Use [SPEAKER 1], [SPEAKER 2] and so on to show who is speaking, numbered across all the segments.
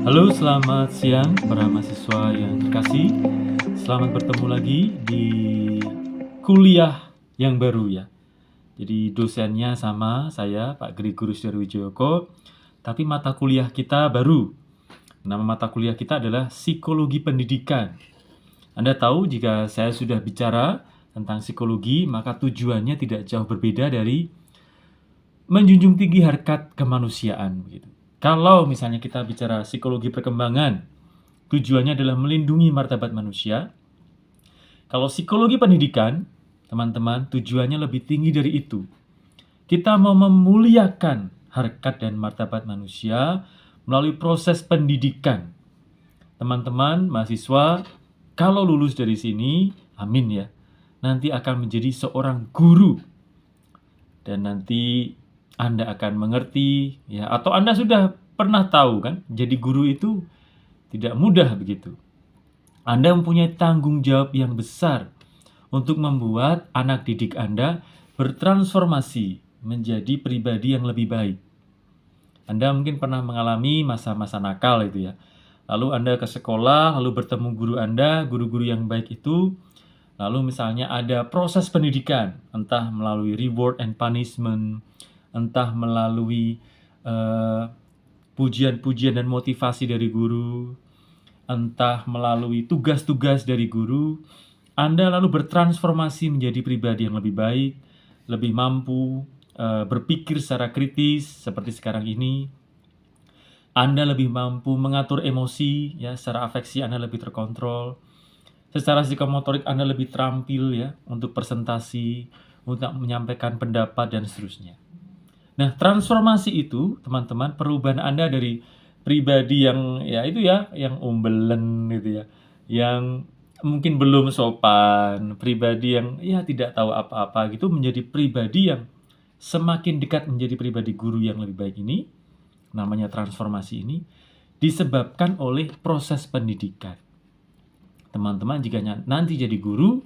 [SPEAKER 1] Halo, selamat siang para mahasiswa yang terkasih. Selamat bertemu lagi di kuliah yang baru ya. Jadi dosennya sama saya, Pak Gregorius Darwijoko, tapi mata kuliah kita baru. Nama mata kuliah kita adalah Psikologi Pendidikan. Anda tahu jika saya sudah bicara tentang psikologi, maka tujuannya tidak jauh berbeda dari menjunjung tinggi harkat kemanusiaan begitu. Kalau misalnya kita bicara psikologi perkembangan, tujuannya adalah melindungi martabat manusia. Kalau psikologi pendidikan, teman-teman, tujuannya lebih tinggi dari itu. Kita mau memuliakan harkat dan martabat manusia melalui proses pendidikan. Teman-teman, mahasiswa, kalau lulus dari sini, amin ya, nanti akan menjadi seorang guru. Dan nanti Anda akan mengerti ya, atau Anda sudah pernah tahu kan, jadi guru itu tidak mudah begitu. Anda mempunyai tanggung jawab yang besar untuk membuat anak didik Anda bertransformasi menjadi pribadi yang lebih baik. Anda mungkin pernah mengalami masa-masa nakal itu ya. Lalu Anda ke sekolah, lalu bertemu guru Anda, guru-guru yang baik itu. Lalu misalnya ada proses pendidikan, entah melalui reward and punishment, entah melalui pujian-pujian dan motivasi dari guru, entah melalui tugas-tugas dari guru, Anda lalu bertransformasi menjadi pribadi yang lebih baik, lebih mampu berpikir secara kritis seperti sekarang ini. Anda lebih mampu mengatur emosi, ya, secara afeksi Anda lebih terkontrol. Secara psikomotorik Anda lebih terampil ya untuk presentasi, untuk menyampaikan pendapat dan seterusnya. Nah, transformasi itu, teman-teman, perubahan Anda dari pribadi yang ya itu ya, yang umbelen gitu ya, yang mungkin belum sopan, pribadi yang ya tidak tahu apa-apa gitu, menjadi pribadi yang semakin dekat menjadi pribadi guru yang lebih baik ini, namanya transformasi ini, disebabkan oleh proses pendidikan. Teman-teman, jika nanti jadi guru,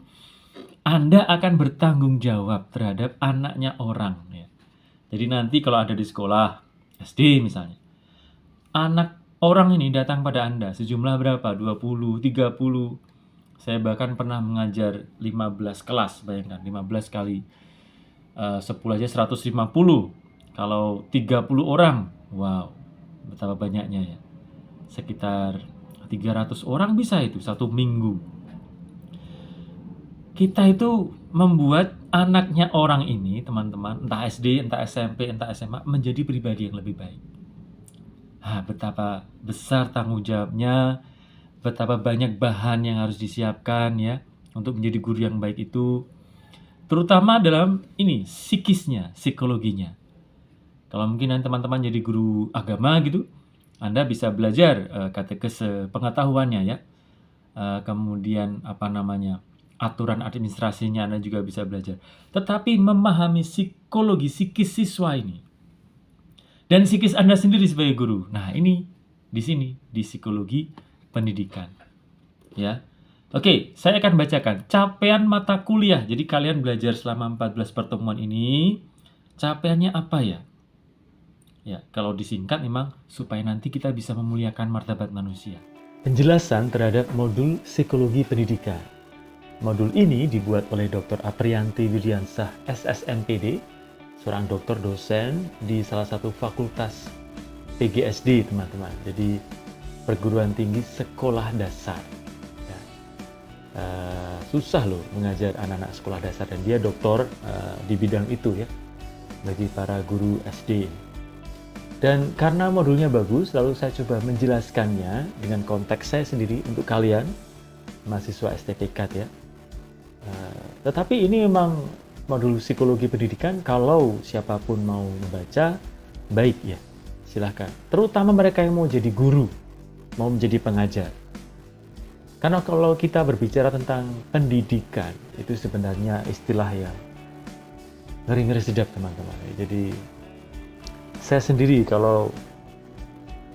[SPEAKER 1] Anda akan bertanggung jawab terhadap anaknya orang ya. Jadi nanti kalau ada di sekolah, SD misalnya, anak orang ini datang pada Anda, sejumlah berapa? 20, 30. Saya bahkan pernah mengajar 15 kelas, bayangkan 15 kali 10 aja 150. Kalau 30 orang, wow, betapa banyaknya ya. Sekitar 300 orang bisa itu satu minggu. Kita itu membuat anaknya orang ini, teman-teman, entah SD, entah SMP, entah SMA, menjadi pribadi yang lebih baik. Betapa besar tanggung jawabnya, betapa banyak bahan yang harus disiapkan ya untuk menjadi guru yang baik itu, terutama dalam ini psikisnya, psikologinya. Kalau mungkin teman-teman jadi guru agama gitu, Anda bisa belajar katekese pengetahuannya ya, kemudian aturan administrasinya Anda juga bisa belajar. Tetapi memahami psikologi psikis siswa ini dan psikis Anda sendiri sebagai guru. Nah, ini di sini di psikologi pendidikan. Ya. Oke, saya akan bacakan capaian mata kuliah. Jadi kalian belajar selama 14 pertemuan ini, capaiannya apa ya? Ya, kalau disingkat memang supaya nanti kita bisa memuliakan martabat manusia. Penjelasan terhadap modul psikologi pendidikan. Modul ini dibuat oleh Dr. Apriyanti Widiansah, SSMPD, seorang dokter dosen di salah satu fakultas PGSD, teman-teman. Jadi perguruan tinggi sekolah dasar. Ya. Susah loh mengajar anak-anak sekolah dasar, dan dia doktor di bidang itu ya, bagi para guru SD. Dan karena modulnya bagus, lalu saya coba menjelaskannya dengan konteks saya sendiri untuk kalian, mahasiswa STPK ya. Tetapi ini memang modul psikologi pendidikan, kalau siapapun mau membaca, baik ya, silahkan. Terutama mereka yang mau jadi guru, mau menjadi pengajar. Karena kalau kita berbicara tentang pendidikan, itu sebenarnya istilah yang ngeri-ngeri sedap, teman-teman. Jadi saya sendiri kalau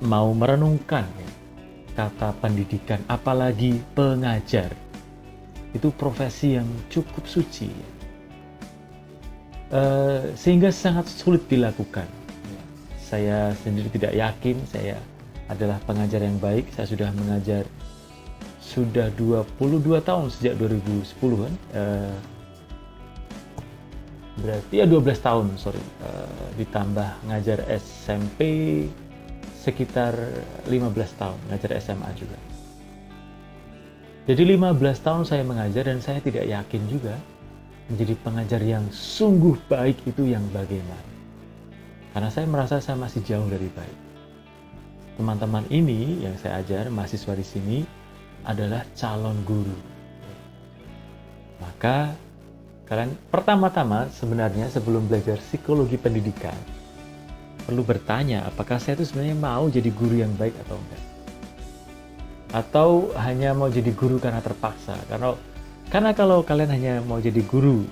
[SPEAKER 1] mau merenungkan ya, kata pendidikan, apalagi pengajar, itu profesi yang cukup suci. sehingga sangat sulit dilakukan. Saya sendiri tidak yakin saya adalah pengajar yang baik. Saya sudah mengajar sudah 22 tahun sejak 2010 kan. Berarti ya 12 tahun, ditambah ngajar SMP sekitar 15 tahun, ngajar SMA juga. Jadi 15 tahun saya mengajar dan saya tidak yakin juga menjadi pengajar yang sungguh baik itu yang bagaimana. Karena saya merasa saya masih jauh dari baik. Teman-teman ini yang saya ajar, mahasiswa di sini adalah calon guru. Maka kalian pertama-tama sebenarnya sebelum belajar psikologi pendidikan perlu bertanya apakah saya itu sebenarnya mau jadi guru yang baik atau enggak. Atau hanya mau jadi guru karena terpaksa. Karena kalau kalian hanya mau jadi guru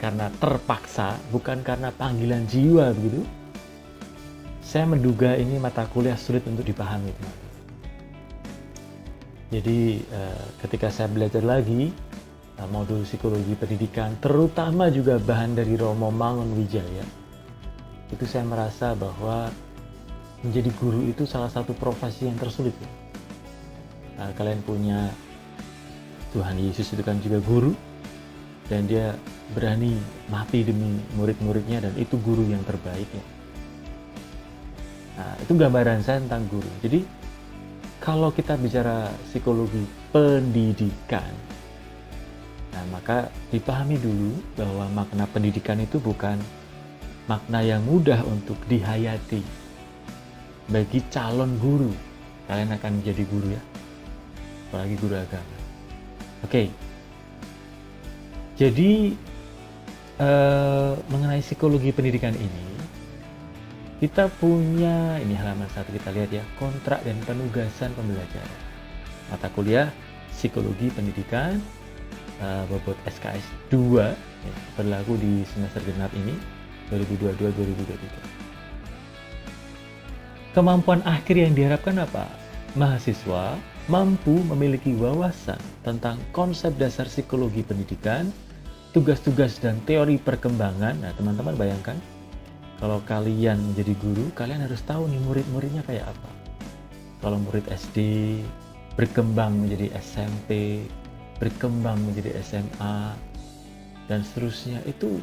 [SPEAKER 1] karena terpaksa, bukan karena panggilan jiwa begitu, saya menduga ini mata kuliah sulit untuk dipahami, teman-teman. Jadi ketika saya belajar lagi modul psikologi pendidikan, terutama juga bahan dari Romo Mangunwijaya, itu saya merasa bahwa menjadi guru itu salah satu profesi yang tersulit. Kalian punya Tuhan Yesus itu kan juga guru, dan dia berani mati demi murid-muridnya, dan itu guru yang terbaik ya. Itu gambaran saya tentang guru. Jadi kalau kita bicara psikologi pendidikan, maka dipahami dulu bahwa makna pendidikan itu bukan makna yang mudah untuk dihayati. Bagi calon guru, kalian akan menjadi guru ya, apalagi guru agama. Oke. Jadi mengenai psikologi pendidikan ini, kita punya, ini halaman 1 kita lihat ya, kontrak dan penugasan pembelajaran. Mata kuliah psikologi pendidikan bobot SKS 2 ya, berlaku di semester genap ini 2022-2023. Kemampuan akhir yang diharapkan apa? Mahasiswa mampu memiliki wawasan tentang konsep dasar psikologi pendidikan, tugas-tugas dan teori perkembangan. Nah, teman-teman bayangkan kalau kalian menjadi guru, kalian harus tahu nih murid-muridnya kayak apa. Kalau murid SD berkembang menjadi SMP, berkembang menjadi SMA, dan seterusnya, itu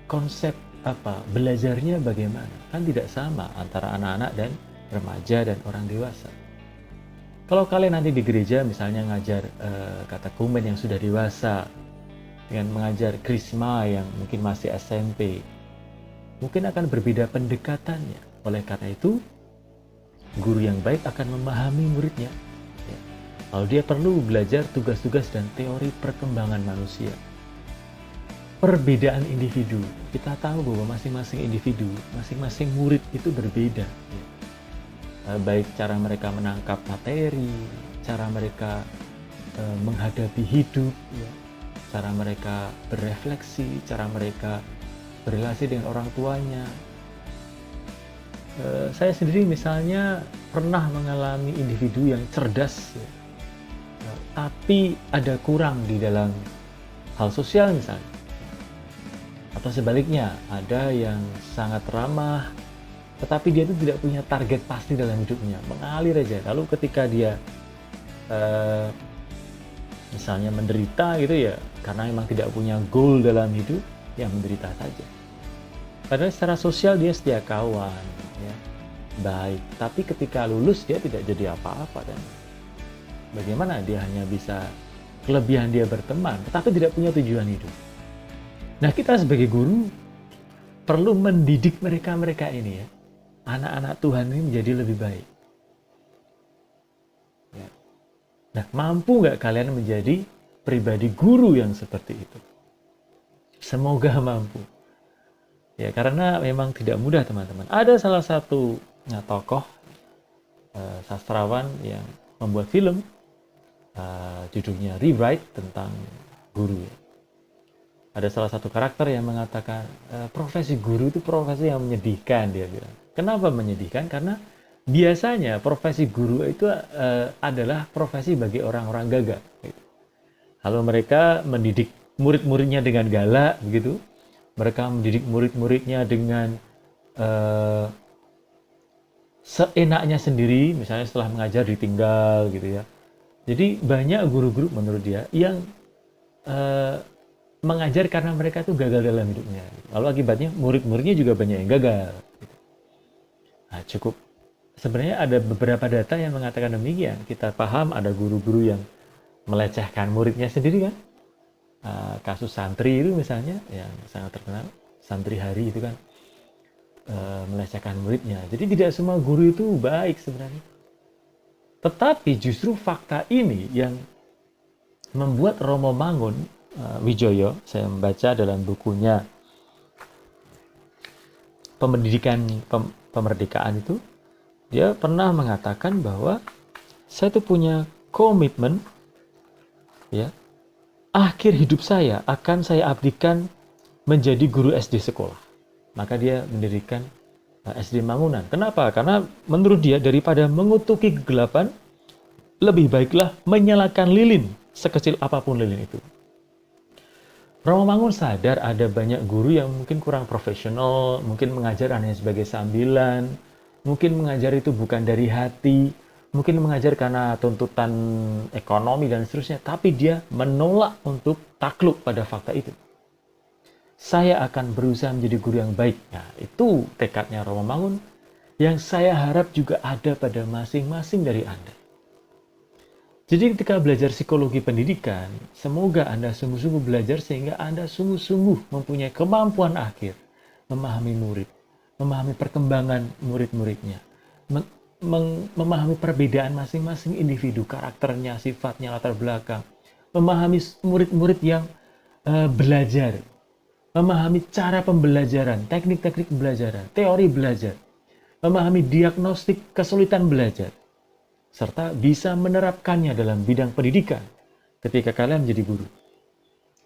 [SPEAKER 1] konsep apa? Belajarnya bagaimana? Kan tidak sama antara anak-anak dan remaja dan orang dewasa. Kalau kalian nanti di gereja misalnya ngajar katekumen yang sudah dewasa dengan mengajar krisma yang mungkin masih SMP, mungkin akan berbeda pendekatannya. Oleh karena itu, guru yang baik akan memahami muridnya. Kalau dia perlu belajar tugas-tugas dan teori perkembangan manusia. Perbedaan individu, kita tahu bahwa masing-masing individu, masing-masing murid itu berbeda. Baik cara mereka menangkap materi, cara mereka menghadapi hidup, cara mereka berefleksi, cara mereka berrelasi dengan orang tuanya. Saya sendiri misalnya pernah mengalami individu yang cerdas, tapi ada kurang di dalam hal sosial misalnya. Atau sebaliknya, ada yang sangat ramah, tetapi dia itu tidak punya target pasti dalam hidupnya, mengalir aja. Lalu ketika dia misalnya menderita gitu ya, karena memang tidak punya goal dalam hidup, ya menderita saja. Padahal secara sosial dia setia kawan, ya, baik. Tapi ketika lulus dia tidak jadi apa-apa, dan bagaimana dia hanya bisa kelebihan dia berteman, tetapi tidak punya tujuan hidup. Nah, kita sebagai guru perlu mendidik mereka ini ya, anak-anak Tuhan ini menjadi lebih baik. Ya. Nah, mampu nggak kalian menjadi pribadi guru yang seperti itu? Semoga mampu. Ya, karena memang tidak mudah, teman-teman. Ada salah satu tokoh sastrawan yang membuat film, judulnya Rewrite, tentang guru. Ada salah satu karakter yang mengatakan profesi guru itu profesi yang menyedihkan, dia bilang. Kenapa menyedihkan? Karena biasanya profesi guru itu adalah profesi bagi orang-orang gagah. Gitu. Kalau mereka mendidik murid-muridnya dengan galak, begitu, Mereka mendidik murid-muridnya dengan seenaknya sendiri, misalnya setelah mengajar ditinggal gitu ya. Jadi banyak guru-guru menurut dia yang mengajar karena mereka tuh gagal dalam hidupnya. Lalu akibatnya murid-muridnya juga banyak yang gagal. Nah, cukup sebenarnya ada beberapa data yang mengatakan demikian. Kita paham ada guru-guru yang melecehkan muridnya sendiri kan. Kasus santri itu misalnya yang sangat terkenal, santri hari itu kan melecehkan muridnya. Jadi tidak semua guru itu baik sebenarnya. Tetapi justru fakta ini yang membuat Romo Mangun Wijoyo, saya membaca dalam bukunya Pemerdekaan itu, dia pernah mengatakan bahwa saya itu punya komitmen, ya, akhir hidup saya akan saya abdikan menjadi guru SD sekolah. Maka dia mendirikan SD Mangunan. Kenapa? Karena menurut dia daripada mengutuki kegelapan, lebih baiklah menyalakan lilin, sekecil apapun lilin itu. Romo Mangun sadar ada banyak guru yang mungkin kurang profesional, mungkin mengajar hanya sebagai sambilan, mungkin mengajar itu bukan dari hati, mungkin mengajar karena tuntutan ekonomi dan seterusnya, tapi dia menolak untuk takluk pada fakta itu. Saya akan berusaha menjadi guru yang baik. Nah, itu tekadnya Romo Mangun yang saya harap juga ada pada masing-masing dari Anda. Jadi ketika belajar psikologi pendidikan, semoga Anda sungguh-sungguh belajar sehingga Anda sungguh-sungguh mempunyai kemampuan akhir memahami murid, memahami perkembangan murid-muridnya, memahami perbedaan masing-masing individu, karakternya, sifatnya, latar belakang, memahami murid-murid yang belajar, memahami cara pembelajaran, teknik-teknik pembelajaran, teori belajar, memahami diagnostik kesulitan belajar, serta bisa menerapkannya dalam bidang pendidikan ketika kalian menjadi guru.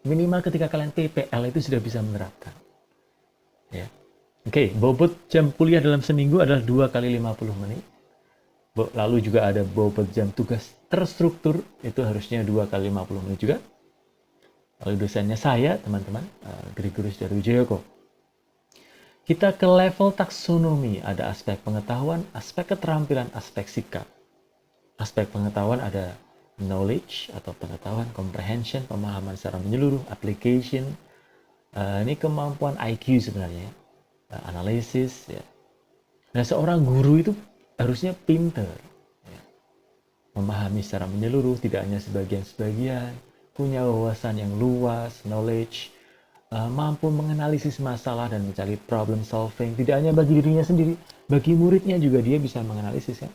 [SPEAKER 1] Minimal ketika kalian PPL itu sudah bisa menerapkan. Ya. Oke, bobot jam kuliah dalam seminggu adalah 2 kali 50 menit. Lalu juga ada bobot jam tugas terstruktur, itu harusnya 2 kali 50 menit juga. Lalu dosennya saya, teman-teman, Gregorius Darwijayoko. Kita ke level taksonomi, ada aspek pengetahuan, aspek keterampilan, aspek sikap. Aspek pengetahuan ada knowledge atau pengetahuan, comprehension, pemahaman secara menyeluruh, application, ini kemampuan IQ sebenarnya, analisis. Ya. Nah, seorang guru itu harusnya pinter, ya. Memahami secara menyeluruh, tidak hanya sebagian-sebagian, punya wawasan yang luas, knowledge, mampu menganalisis masalah dan mencari problem solving, tidak hanya bagi dirinya sendiri, bagi muridnya juga dia bisa menganalisis kan.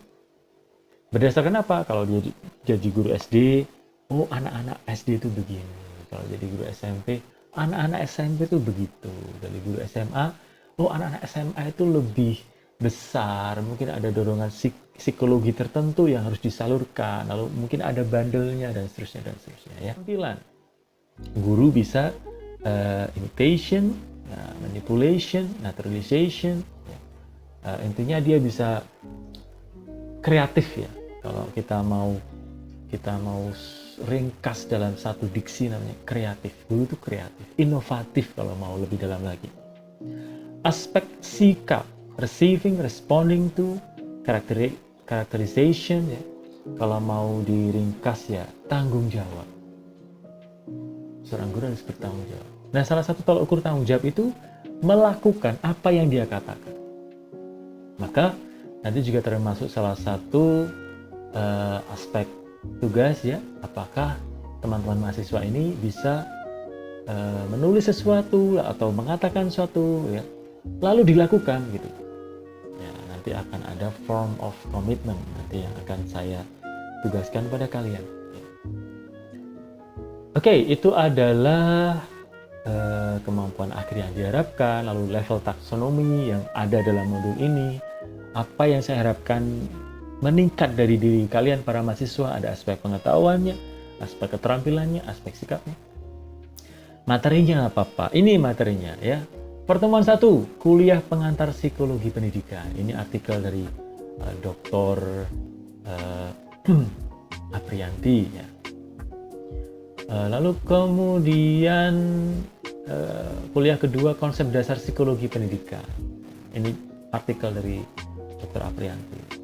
[SPEAKER 1] Berdasarkan apa? Kalau dia jadi guru SD, oh anak-anak SD itu begini. Kalau jadi guru SMP, anak-anak SMP itu begitu. Dari guru SMA, oh anak-anak SMA itu lebih besar. Mungkin ada dorongan psikologi tertentu yang harus disalurkan. Lalu mungkin ada bandelnya dan seterusnya dan seterusnya. Ya. Tampilan. Guru bisa imitation, manipulation, naturalization. Ya. Intinya dia bisa kreatif ya. Kalau kita mau ringkas dalam satu diksi namanya kreatif. Guru itu kreatif, inovatif kalau mau lebih dalam lagi. Aspek sikap, receiving, responding to, characterization ya. Kalau mau diringkas ya tanggung jawab. Seorang guru harus bertanggung jawab. Nah, salah satu tolak ukur tanggung jawab itu melakukan apa yang dia katakan. Maka nanti juga termasuk salah satu aspek tugas ya, apakah teman-teman mahasiswa ini bisa menulis sesuatu atau mengatakan sesuatu ya, lalu dilakukan gitu. Ya, nanti akan ada form of commitment nanti yang akan saya tugaskan pada kalian. Ya. Oke, itu adalah kemampuan akhir yang diharapkan, lalu level taksonomi yang ada dalam modul ini. Apa yang saya harapkan meningkat dari diri kalian para mahasiswa, ada aspek pengetahuannya, aspek keterampilannya, aspek sikapnya. Materinya apa-apa? Ini materinya ya. Pertemuan 1, kuliah pengantar psikologi pendidikan. Ini artikel dari Dr. Aprianti ya. Lalu kemudian kuliah kedua konsep dasar psikologi pendidikan. Ini artikel dari Dr. Aprianti.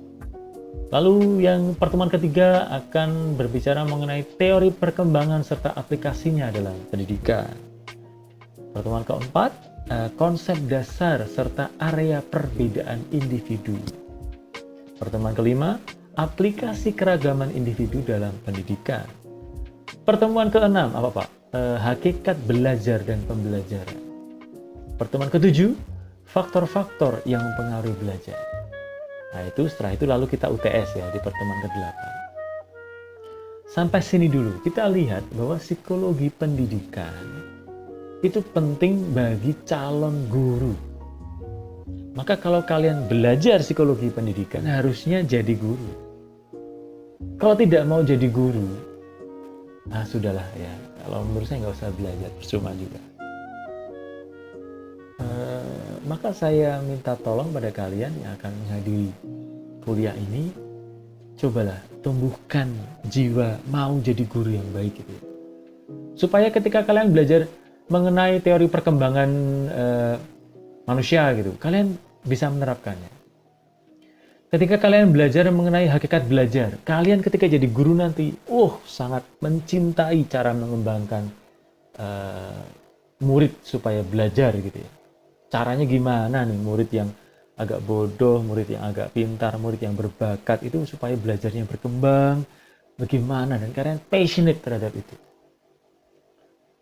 [SPEAKER 1] Lalu yang pertemuan ketiga akan berbicara mengenai teori perkembangan serta aplikasinya dalam pendidikan. Pertemuan keempat, konsep dasar serta area perbedaan individu. Pertemuan kelima, aplikasi keragaman individu dalam pendidikan. Pertemuan keenam, apa Pak? Hakikat belajar dan pembelajaran. Pertemuan ketujuh, faktor-faktor yang mempengaruhi belajar. Nah setelah itu lalu kita UTS ya di pertemuan ke-8. Sampai sini dulu, kita lihat bahwa psikologi pendidikan itu penting bagi calon guru. Maka kalau kalian belajar psikologi pendidikan, harusnya jadi guru. Kalau tidak mau jadi guru, sudahlah ya. Kalau menurut saya nggak usah belajar, percuma juga. Maka saya minta tolong pada kalian yang akan menghadiri kuliah ini, cobalah tumbuhkan jiwa mau jadi guru yang baik gitu. Supaya ketika kalian belajar mengenai teori perkembangan manusia gitu, kalian bisa menerapkannya. Ketika kalian belajar mengenai hakikat belajar, kalian ketika jadi guru nanti, sangat mencintai cara mengembangkan murid supaya belajar gitu ya. Caranya gimana nih murid yang agak bodoh, murid yang agak pintar, murid yang berbakat itu supaya belajarnya berkembang, bagaimana, dan kalian passionate terhadap itu.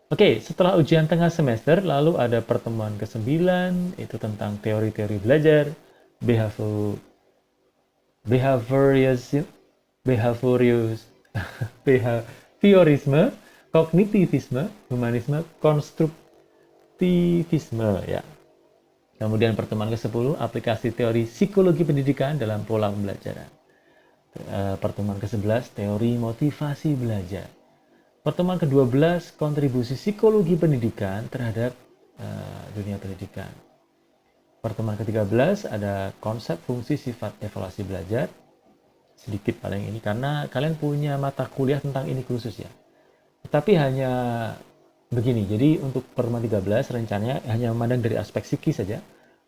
[SPEAKER 1] Oke, setelah ujian tengah semester, lalu ada pertemuan ke-9, itu tentang teori-teori belajar, behaviorisme, kognitivisme, humanisme, konstruktivisme ya. Kemudian pertemuan ke-10, aplikasi teori psikologi pendidikan dalam pola pembelajaran. Pertemuan ke-11, teori motivasi belajar. Pertemuan ke-12, kontribusi psikologi pendidikan terhadap dunia pendidikan. Pertemuan ke-13, ada konsep fungsi sifat evaluasi belajar. Sedikit paling ini, karena kalian punya mata kuliah tentang ini khusus ya. Tapi hanya begini, jadi untuk pertemuan 13 rencananya hanya memandang dari aspek psikis saja,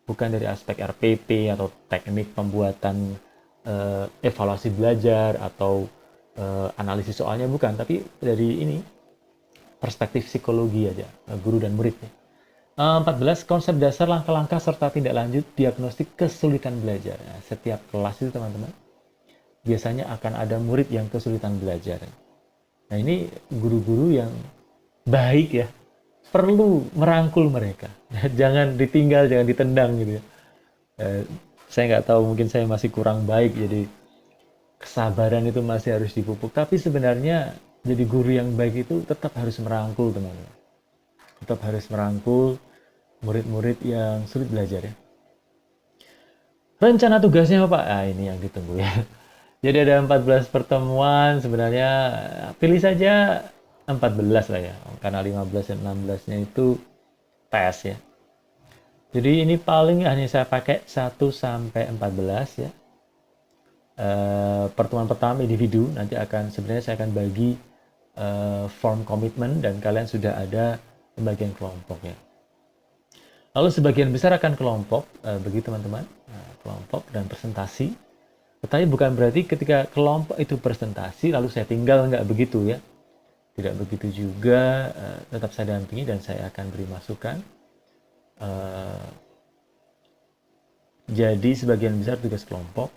[SPEAKER 1] bukan dari aspek RPP atau teknik pembuatan evaluasi belajar atau analisis soalnya, bukan, tapi dari ini perspektif psikologi aja, guru dan murid ya. 14, konsep dasar langkah-langkah serta tindak lanjut diagnostik kesulitan belajar. Nah, setiap kelas itu teman-teman biasanya akan ada murid yang kesulitan belajar. Nah ini guru-guru yang baik ya, perlu merangkul mereka. Jangan ditinggal, jangan ditendang gitu ya. Saya nggak tahu, mungkin saya masih kurang baik, jadi kesabaran itu masih harus dipupuk. Tapi sebenarnya jadi guru yang baik itu tetap harus merangkul teman-teman. Tetap harus merangkul murid-murid yang sulit belajar ya. Rencana tugasnya apa Pak? Ini yang ditunggu ya. Jadi ada 14 pertemuan, sebenarnya pilih saja 14 lah ya, karena 15 dan 16-nya itu tes ya. Jadi ini paling hanya saya pakai 1 sampai 14 ya. Pertemuan pertama individu, nanti sebenarnya saya akan bagi form komitmen dan kalian sudah ada pembagian kelompok ya. Lalu sebagian besar akan kelompok, bagi teman-teman, kelompok dan presentasi. Tetapi bukan berarti ketika kelompok itu presentasi lalu saya tinggal, nggak begitu ya. Tidak begitu juga, tetap saya dampingi dan saya akan beri masukan. Jadi sebagian besar tugas kelompok.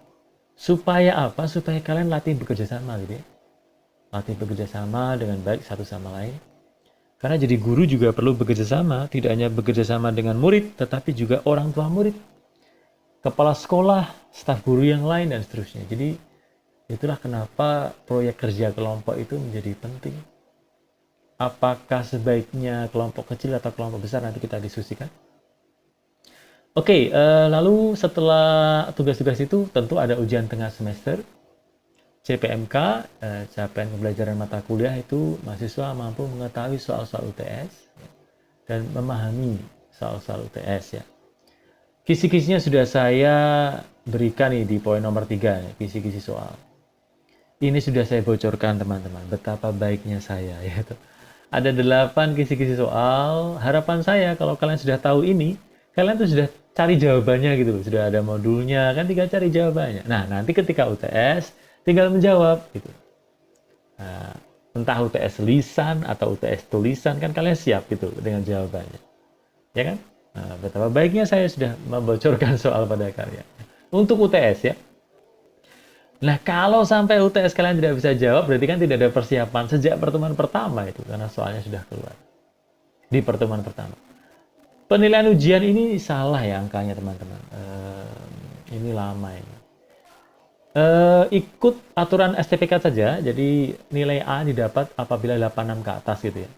[SPEAKER 1] Supaya apa? Supaya kalian latih bekerja sama gitu ya. Latih bekerja sama dengan baik satu sama lain. Karena jadi guru juga perlu bekerja sama, tidak hanya bekerja sama dengan murid, tetapi juga orang tua murid, kepala sekolah, staf guru yang lain, dan seterusnya. Jadi itulah kenapa proyek kerja kelompok itu menjadi penting. Apakah sebaiknya kelompok kecil atau kelompok besar, nanti kita diskusikan. Oke, lalu setelah tugas-tugas itu tentu ada ujian tengah semester. CPMK, capaian pembelajaran mata kuliah itu mahasiswa mampu mengetahui soal-soal UTS dan memahami soal-soal UTS ya. Kisi-kisinya sudah saya berikan nih di poin nomor 3 nih, kisi-kisi soal. Ini sudah saya bocorkan teman-teman, betapa baiknya saya ya. Ada 8 kisi-kisi soal. Harapan saya kalau kalian sudah tahu ini, kalian tuh sudah cari jawabannya gitu loh. Sudah ada modulnya, kan tinggal cari jawabannya. Nah, nanti ketika UTS, tinggal menjawab gitu. Nah, entah UTS lisan atau UTS tulisan, kan kalian siap gitu dengan jawabannya. Ya kan? Nah, betapa baiknya saya sudah membocorkan soal pada kalian. Untuk UTS ya. Nah, kalau sampai UTS kalian tidak bisa jawab, berarti kan tidak ada persiapan sejak pertemuan pertama itu, karena soalnya sudah keluar di pertemuan pertama. Penilaian ujian ini salah ya angkanya teman-teman. Ini lama ini. Ikut aturan STPK saja, jadi nilai A didapat apabila 86 ke atas gitu ya.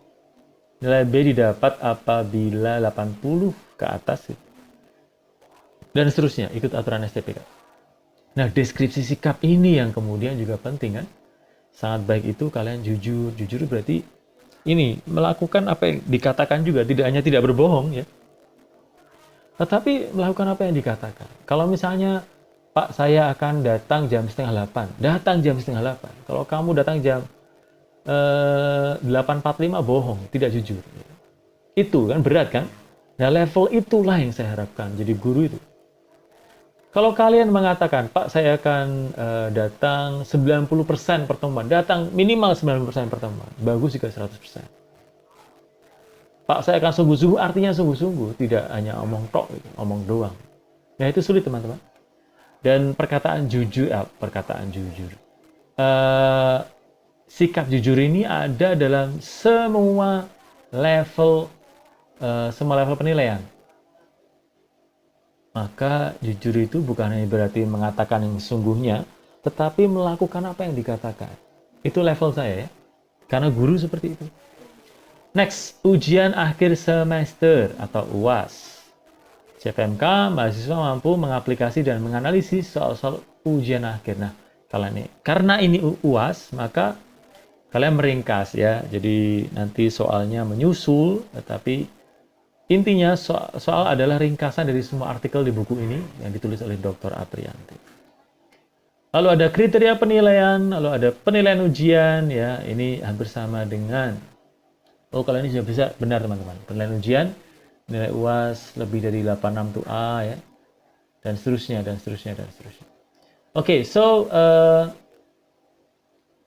[SPEAKER 1] Nilai B didapat apabila 80 ke atas gitu. Dan seterusnya, ikut aturan STPK. Nah, deskripsi sikap ini yang kemudian juga penting kan. Sangat baik itu kalian jujur. Jujur berarti ini melakukan apa yang dikatakan juga, tidak hanya tidak berbohong ya. Tetapi melakukan apa yang dikatakan. Kalau misalnya, Pak, saya akan datang jam setengah 8. Datang jam setengah 8. Kalau kamu datang jam 8.45 bohong, tidak jujur. Itu kan berat kan? Nah, level itulah yang saya harapkan jadi guru itu. Kalau kalian mengatakan, Pak, saya akan datang 90% pertemuan, datang minimal 90% pertemuan, bagus jika 100%. Pak, saya akan sungguh-sungguh, artinya sungguh-sungguh, tidak hanya omong tok, omong doang. Nah, itu sulit, teman-teman. Dan perkataan jujur, sikap jujur ini ada dalam semua level penilaian. Maka jujur itu bukan hanya berarti mengatakan yang sesungguhnya, tetapi melakukan apa yang dikatakan. Itu level saya ya. Karena guru seperti itu. Next, ujian akhir semester atau UAS. CPMK, mahasiswa mampu mengaplikasi dan menganalisis soal-soal ujian akhir. Nah, karena ini UAS, maka kalian meringkas ya. Jadi nanti soalnya menyusul, tetapi intinya soal adalah ringkasan dari semua artikel di buku ini yang ditulis oleh Dr. Aprianti. Lalu ada kriteria penilaian, lalu ada penilaian ujian, ya ini hampir sama dengan, kalau ini sudah bisa, benar teman-teman. Penilaian ujian, nilai UAS lebih dari 86 tuh A ya, dan seterusnya, dan seterusnya, dan seterusnya. Oke, so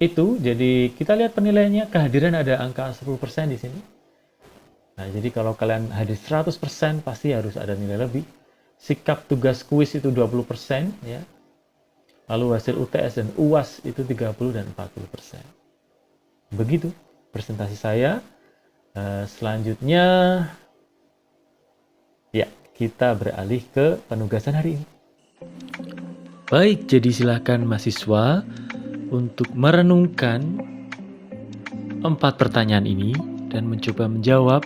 [SPEAKER 1] itu, jadi kita lihat penilaiannya, kehadiran ada angka 10% di sini. Nah, jadi kalau kalian hadir 100% pasti harus ada nilai lebih. Sikap tugas kuis itu 20% ya. Lalu hasil UTS dan UAS itu 30 dan 40%. Begitu presentasi saya. Selanjutnya ya, kita beralih ke penugasan hari ini. Baik, jadi silakan mahasiswa untuk merenungkan 4 pertanyaan ini dan mencoba menjawab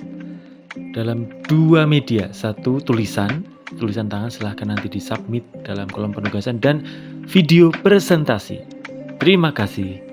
[SPEAKER 1] dalam 2 media. Satu tulisan tangan, silahkan nanti disubmit dalam kolom penugasan, dan video presentasi. Terima kasih.